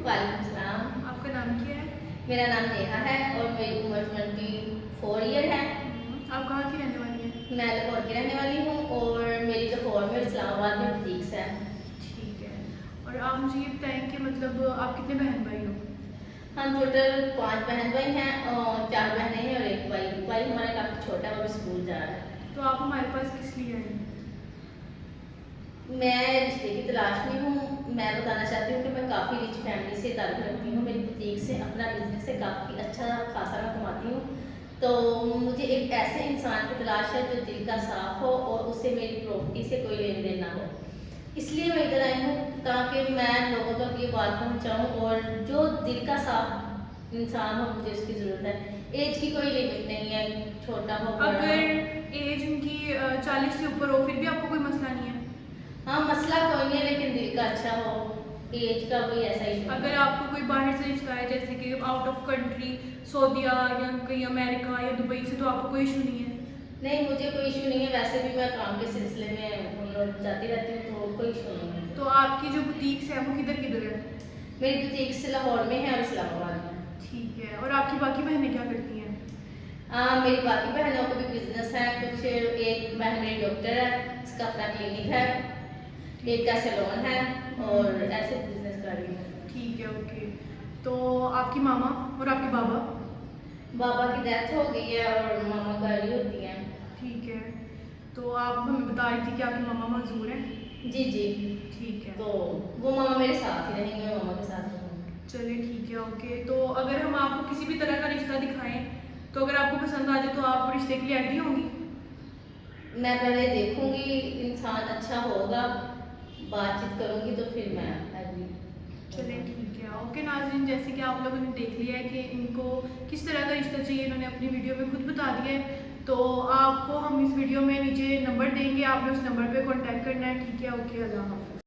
वालेकुम सलाम। आपका नाम क्या है? मेरा नाम नेहा है और मेरी उम्र 24 ईयर है। आप कहाँ की रहने वाली हैं? मैं लाहौर की रहने वाली हूँ और मेरी लाहौर में इस्लामाबाद में बुटीक्स है। ठीक है। और आप मुझे ये बताएं कि मतलब आप कितने बहन भाई हो? हम टोटल 5 बहन भाई हैं और 4 बहनें हैं और एक भाई। भाई हमारा काफ़ी छोटा है, वो भी स्कूल जा रहा है। तो आप हमारे पास किस लिए आए हैं? मैं रिश्ते की तलाश में हूँ। मैं बताना चाहती हूँ कि मैं काफ़ी रिच फैमिली से ताल्लुक़ रखती हूँ। मेरी बुटीक से अपना बिजनेस से काफ़ी अच्छा खासा मैं कमाती हूँ। तो मुझे एक ऐसे इंसान की तलाश है जो दिल का साफ हो और उससे मेरी प्रॉपर्टी से कोई लेन देन ना हो। इसलिए मैं इधर आई हूँ ताकि मैं लोगों तक ये बात पहुँचाऊँ और जो दिल का साफ इंसान हो मुझे उसकी ज़रूरत है। एज की कोई लिमिट नहीं है, छोटा हो बड़ा अगर हो। एज उनकी 40 से ऊपर हो फिर भी आपको कोई मसला नहीं है? हाँ, मसला कोई नहीं है लेकिन दिल का अच्छा हो। एज का कोई ऐसा ही अगर आपको कोई बाहर से रिश्ता है जैसे कि आउट ऑफ कंट्री, सऊदीया या कहीं अमेरिका या दुबई से, तो आपको कोई इशू नहीं है? नहीं, मुझे कोई इशू नहीं है। वैसे भी मैं काम के सिलसिले में हम लोग जाती रहती हूँ तो कोई इशू नहीं है। तो आपकी जो बुटीक्स है वो किधर किधर है? मेरी बुटीक लाहौर में है और इस्लामाबाद में। ठीक है। और आपकी बाकी बहनें क्या करती हैं? मेरी बाकी बहनों को भी बिजनेस है कुछ। एक बहन मेरी डॉक्टर है, उसका अपना क्लिनिक है, एक का सैलून है और ऐसे बिजनेस कर रही हूँ। ठीक है, ओके। तो आपकी मामा और आपके बाबा? बाबा की डेथ हो गई है और मामा घर ही होती हैं। ठीक है। तो आप हमें बता रही थी कि आपकी मामा मजदूर हैं? जी जी। ठीक है। तो वो मामा मेरे साथ ही रहेंगे, मैं मामा के साथ रहूँगी। चलिए ठीक है, ओके। तो अगर हम आपको किसी भी तरह का रिश्ता दिखाएं तो अगर आपको पसंद आ जाए तो आप रिश्ते के लिए एग्री होंगी? मैं पहले देखूंगी, इंसान अच्छा होगा, बातचीत करूंगी तो फिर मैं एग्री। चलिए ठीक है, ओके नाज़रीन, जैसे कि आप लोगों ने देख लिया है कि इनको किस तरह का रिश्ता चाहिए, इन्होंने अपनी वीडियो में खुद बता दिया है। तो आपको हम इस वीडियो में नीचे नंबर देंगे, आपने उस नंबर पे कांटेक्ट करना है। ठीक है, ओके, अल्लाह हाफ़िज़।